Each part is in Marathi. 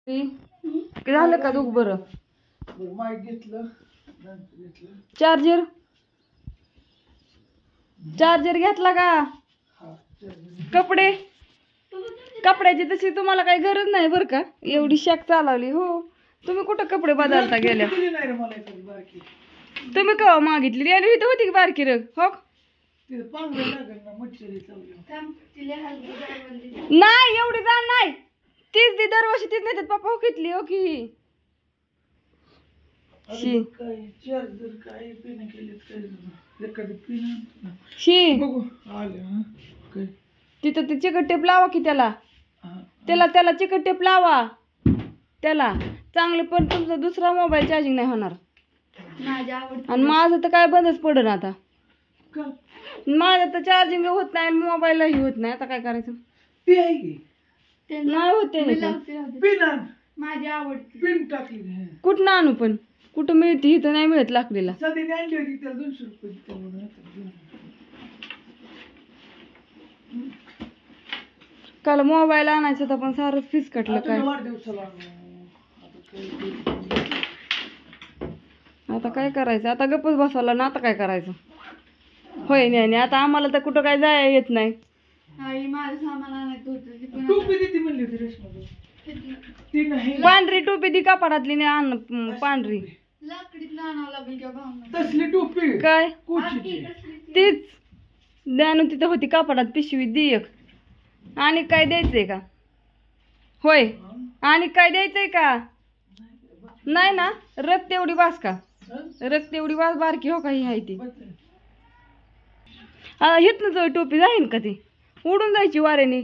झालं का दुख बरं? चार्जर चार्जर घेतला का? कपडे कपड्याची तशी तुम्हाला काही गरज नाही बरं का, एवढी शाक चालवली. हो तुम्ही कुठं कपडे बदलता गेल्या? तुम्ही केव्हा मागितली? आणि इथं होती की बारकी रग? हो नाही एवढी जाण नाही, तीच ती दरवर्षी तीच नेतात पप्पा. हो घेतली हो की शी तिथं ते चिकट टेप लावा की त्याला त्याला त्याला चिकट टेप लावा त्याला चांगले. पण तुमचा दुसरा मोबाईल चार्जिंग नाही होणार. आणि माझं तर काय बंदच पडन आता. माझं तर चार्जिंग होत नाही, मोबाईलही होत नाही. आता काय करायचं? नाही होते माझी आवडती पिन टाकली. कुठं आणू? पण कुठं मिळते? इथं नाही मिळत लाकडीला. काल मोबाईल आणायचा होता पण सारंच फीस कटलं. काय आता काय करायचं? आता गप्पच बसवला ना. आता काय करायचं? होय नाही आता आम्हाला तर कुठं काय जाय येत नाही. पांढरी टोपी ती कपाडातली नाही आण. पांढरी टोपी काय तीच द्यानु तिथं होती कपाडात पिशवी दी एक. आणि काय द्यायचंय का? होय आणि काय द्यायचंय का? नाही ना. रक्त एवढी वास का? रक्त एवढी वास बारकी हो का? ही आहे ती हिथनं टोपी जाईन का? ती उडून जायची वाऱ्याने.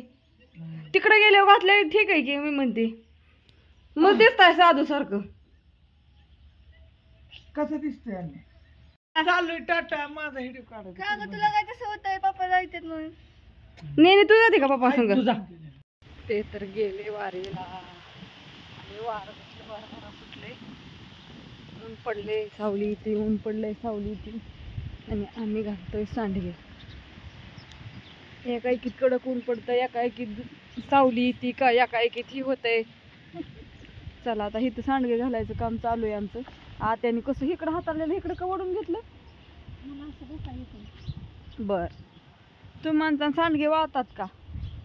तिकडे गेल्यावर घातल्या ठीक आहे की मी म्हणते. मग दिसताय साधू सारखं कसं दिसतंय? चालू टाटा माझा व्हिडिओ काढ. तुला काय तसं होतंय? पप्पा जायचे म्हणून. नाही तू जाते का पप्पा संग? ते तर गेले वारीला आणि वारं सुटले. ऊन पडले सावली येते, ऊन पडले सावली येते. आणि आम्ही घालतोय सांडगे. एका एकीत कडक ऊन पडतं, एका एकीत सावली येते का, एका एकीत ही होतंय. चला आता इथं सांडगे घालायचं काम चालू आहे आमचं. आत्याने कसं इकडं हाताळलेलं इकडं का ओढून घेतलं? बर तुम्ही म्हणता सांडगे वाळतात का?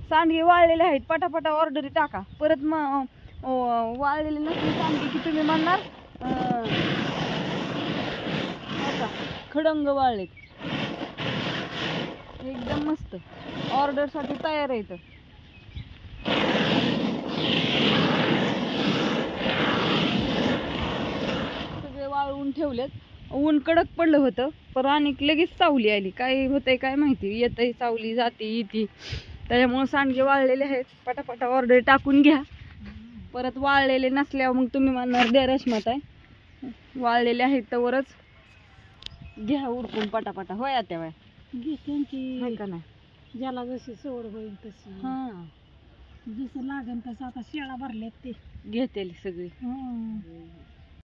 सांडगे वाळलेले आहेत, पटापटा ऑर्डरी टाका. परत मग वाळलेले नसले सांडगे की तुम्ही म्हणणार खडंग वाळलेत. एकदम मस्त ऑर्डर साठी तयार आहे. सगळे वाळवून ठेवलेत. ऊन कडक पडलं होतं पण आणि लगेच सावली आली. काय होतंय काय माहिती, येतंय सावली जाते येते. त्याच्यामुळे सांडगे वाळलेले आहेत, पटापटा ऑर्डर टाकून घ्या. परत वाळलेले नसल्यावर मग तुम्ही म्हणणार द्या रश्मात आहे. वाळलेले आहेत तरच घ्या उडकून पटापटा. होय आता बाय घेते का नाही? ज्याला जशी सवड होईल तशी. हा जसं लागेल तसं. आता शेळा भरल्यात ते घेते सगळी.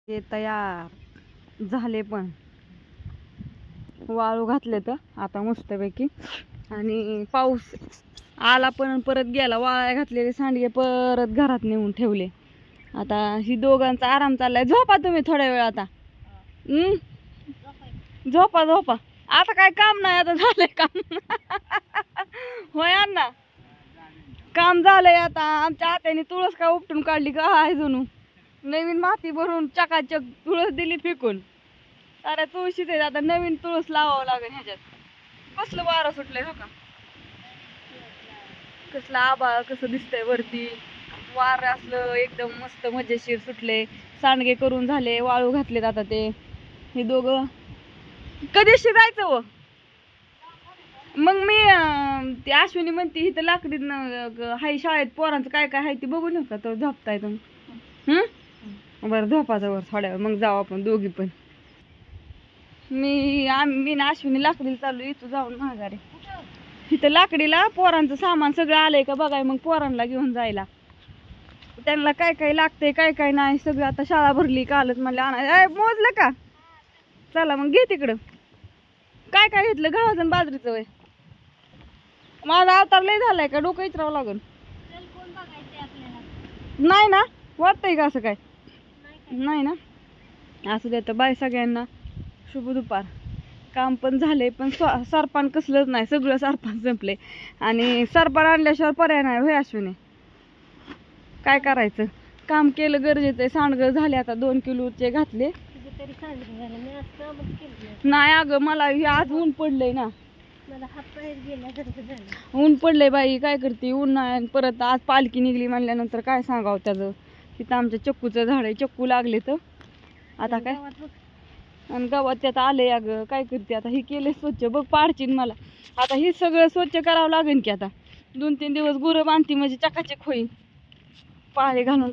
ते तयार झाले पण वाळू घातले तर आता मस्तपैकी. आणि पाऊस आला पण परत गेला. वाळ्या घातलेले सांडगे परत घरात नेऊन ठेवले. आता ही दोघांचा आराम चाललाय. झोपा तुम्ही थोड्या वेळ आता. झोपा झोपा आता काय काम नाही. आता झालंय काम. होय अण्णा काम झालंय. आता आमच्या हात्याने तुळस का उपटून काढली का आहे जणू. नवीन माती भरून चकाचक तुळस दिली फेकून. अरे तुळशीच आहे. आता नवीन तुळस लावावं लागेल ह्याच्यात. कसलं वारं सुटलंय हो का? कसलं आभाळ कसं दिसतंय वरती. वारं असलं एकदम मस्त मजेशीर सुटले. सांडगे करून झाले, वाळू घातलेत. आता ते हे दोघं कधी शिजायचं व मग मी ती अश्विनी म्हणते इथं लाकडी हाय शाळेत पोरांचं काय काय आहे ते बघू नका तर झोपताय तुम्ही. बरं झोपाचं वर थोड्या वेळ मग जाऊ आपण दोघी पण. मी ना अश्विनी लाकडीला चालू. इथं जाऊन माघारी इथं लाकडीला पोरांचं सामान सगळं आलंय का बघाय. मग पोरांना घेऊन जायला त्यांना काय काय लागतंय काय काय नाही सगळं. आता शाळा भरली कालच म्हणलं आणाय. मोजलं का? चला मग घे तिकडं. काय काय घेतलं? गव्हाचं आणि बाजरीचं वय. माझा अवतार लय झालाय का? डोकं इचरावं लागल नाही ना. वाटतंय का असं काय? नाही ना. असू द्या तर बाय सगळ्यांना, शुभ दुपार. काम पण झाले, पण सरपान कसलंच नाही, सगळं सरपान संपले. आणि सरपान आणल्याशिवाय पर्याय नाही होय अश्विनी, काय करायचं, काम केलं गरजेचं आहे. सांडगं झाले आता 2 किलोचे घातले. नाही अगं मला हे आज ऊन पडलंय ना, ऊन पडलंय बाई, काय करते ऊन नाही. परत आज पालखी निघली म्हणल्यानंतर काय सांगावं त्याचं. तिथं आमच्या चक्कूचं झाड आहे, चक्कू लागले तर आता काय. आणि गावात त्यात आले अगं, काय करते आता. हे केले स्वच्छ बघ, पाडचीन मला आता. हे सगळं स्वच्छ करावं लागेल की आता. 2-3 दिवस गुरं बांधती म्हणजे चकाचक होईल. पाळी घालून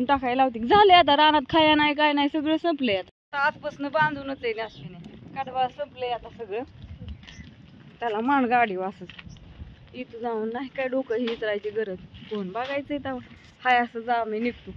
टाकायला लावते. झाले आता, रानात खाया नाही काय नाही, सगळं संपलंय आता. आजपासून बांधूनच आहे अश्विनी. कडवा संपलंय आता सगळं. त्याला मान गाडी वासच इथं जाऊन नाही काय डोकं ही विचारायची गरज, कोण बघायचंय तेव्हा. हाय असं जा मी निघतो.